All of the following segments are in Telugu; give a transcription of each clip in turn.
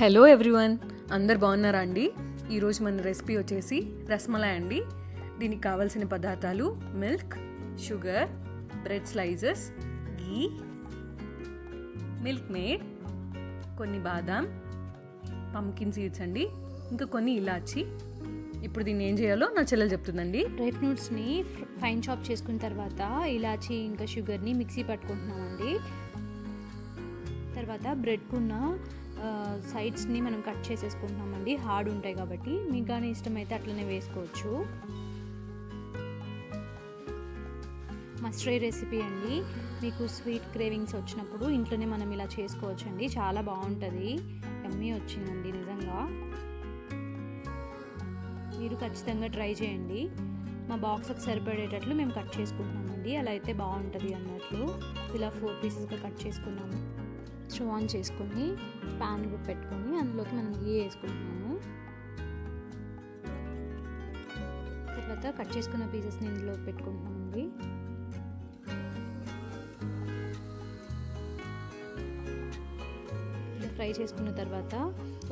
హలో ఎవ్రీవన్, అందరు బాగున్నారా అండి? ఈరోజు మన రెసిపీ వచ్చేసి రస్మలై అండి. దీనికి కావాల్సిన పదార్థాలు మిల్క్, షుగర్, బ్రెడ్ స్లైసెస్, ఘీ, మిల్క్ మేడ్, కొన్ని బాదాం, పంకిన్ సీడ్స్ అండి, ఇంకా కొన్ని ఇలాచి. ఇప్పుడు దీన్ని ఏం చేయాలో నా చెల్లెలు చెప్తుందండి. డ్రై ఫ్రూట్స్ని ఫైన్ చాప్ చేసుకున్న తర్వాత ఇలాచి ఇంకా షుగర్ని మిక్సీ పట్టుకుంటున్నామండి. తర్వాత బ్రెడ్కున్న సైడ్స్ని మనం కట్ చేసేసుకుంటున్నామండి. హార్డ్ ఉంటాయి కాబట్టి మీకు కానీ ఇష్టమైతే అట్లనే వేసుకోవచ్చు. మస్ట్ ట్రై రెసిపీ అండి. మీకు స్వీట్ క్రేవింగ్స్ వచ్చినప్పుడు ఇంట్లోనే మనం ఇలా చేసుకోవచ్చండి. చాలా బాగుంటుంది. యమ్మీ వచ్చిందండి నిజంగా. మీరు ఖచ్చితంగా ట్రై చేయండి. మా బాక్స్కి సరిపడేటట్లు మేము కట్ చేసుకుంటున్నామండి. అలా అయితే బాగుంటుంది అన్నట్లు. ఇలా 4 పీసెస్గా కట్ చేసుకున్నాము. స్టవ్ ఆన్ చేసుకొని ప్యాన్ పెట్టుకొని అందులోకి మనం ఘీ వేసుకుంటున్నాము. తర్వాత కట్ చేసుకున్న పీసెస్ని ఇందులో పెట్టుకుంటున్నామండి. ఇలా ఫ్రై చేసుకున్న తర్వాత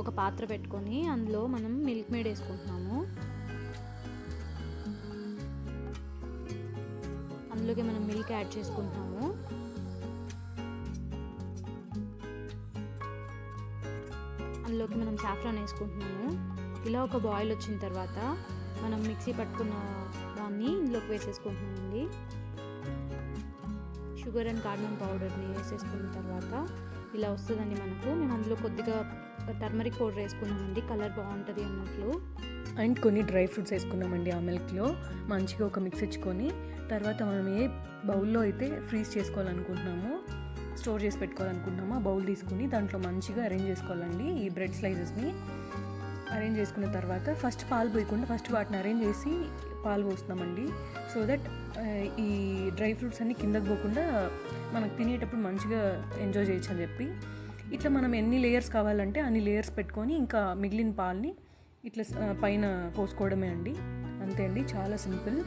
ఒక పాత్ర పెట్టుకొని అందులో మనం మిల్క్ మేడ్ వేసుకుంటున్నాము. అందులోకి మనం మిల్క్ యాడ్ చేసుకుంటున్నాము. అందులోకి మనం సాఫ్రాన్ వేసుకుంటున్నాము. ఇలా ఒక బాయిల్ వచ్చిన తర్వాత మనం మిక్సీ పట్టుకున్న దాన్ని ఇందులోకి వేసేసుకుంటున్నామండి. షుగర్ అండ్ కార్డమమ్ పౌడర్ని వేసేసుకున్న తర్వాత ఇలా వస్తుందండి మనకు. మేము అందులో కొద్దిగా టర్మరిక్ పౌడర్ వేసుకున్నామండి, కలర్ బాగుంటుంది అన్నట్లు. అండ్ కొన్ని డ్రై ఫ్రూట్స్ వేసుకున్నామండి. ఆ మిల్క్లో మంచిగా ఒక మిక్స్ ఇచ్చుకొని తర్వాత మనం ఏ బౌల్లో అయితే ఫ్రీజ్ చేసుకోవాలనుకుంటున్నామో, స్టోర్ చేసి పెట్టుకోవాలనుకుంటున్నామో ఆ బౌల్ తీసుకుని దాంట్లో మంచిగా అరేంజ్ చేసుకోవాలండి. ఈ బ్రెడ్ స్లైసెస్ని అరేంజ్ చేసుకున్న తర్వాత ఫస్ట్ పాలు పోయకుండా ఫస్ట్ వాటిని అరేంజ్ చేసి పాలు పోస్తున్నామండి. సో దట్ ఈ డ్రై ఫ్రూట్స్ అన్నీ కిందకు పోకుండా మనకు తినేటప్పుడు మంచిగా ఎంజాయ్ చేయొచ్చు అని చెప్పి ఇట్లా మనం ఎన్ని లేయర్స్ కావాలంటే అన్ని లేయర్స్ పెట్టుకొని ఇంకా మిగిలిన పాలని ఇట్లా పైన పోసుకోవడమే అండి. అంతే అండి, చాలా సింపుల్,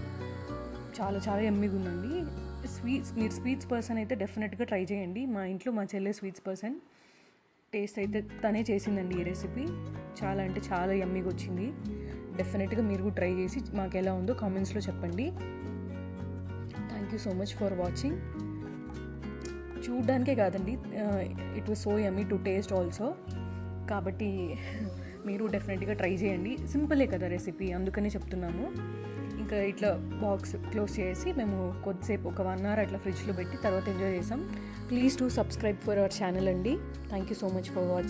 చాలా చాలా యమ్మీగా ఉందండి. మీరు స్వీట్స్ పర్సన్ అయితే డెఫినెట్గా ట్రై చేయండి. మా ఇంట్లో మా చెల్లె స్వీట్స్ పర్సన్. టేస్ట్ అయితే తనే చేసిందండి ఈ రెసిపీ. చాలా అంటే చాలా యమ్మీగా వచ్చింది. డెఫినెట్గా మీరు కూడా ట్రై చేసి మాకు ఎలా ఉందో కామెంట్స్లో చెప్పండి. Thank you so much for watching. చూడ్డానికే కాదండి, it was so yummy to taste also. కాబట్టి మీరు డెఫినెట్గా ట్రై చేయండి. సింపులే కదా రెసిపీ, అందుకనే చెప్తున్నాము. ఇంకా ఇట్లా బాక్స్ క్లోజ్ చేసి మేము కొద్దిసేపు ఒక 1 hour అట్లా ఫ్రిడ్జ్లో పెట్టి తర్వాత ఎంజాయ్ చేసాం. Please to subscribe for our channel అండి. Thank you so much for watching.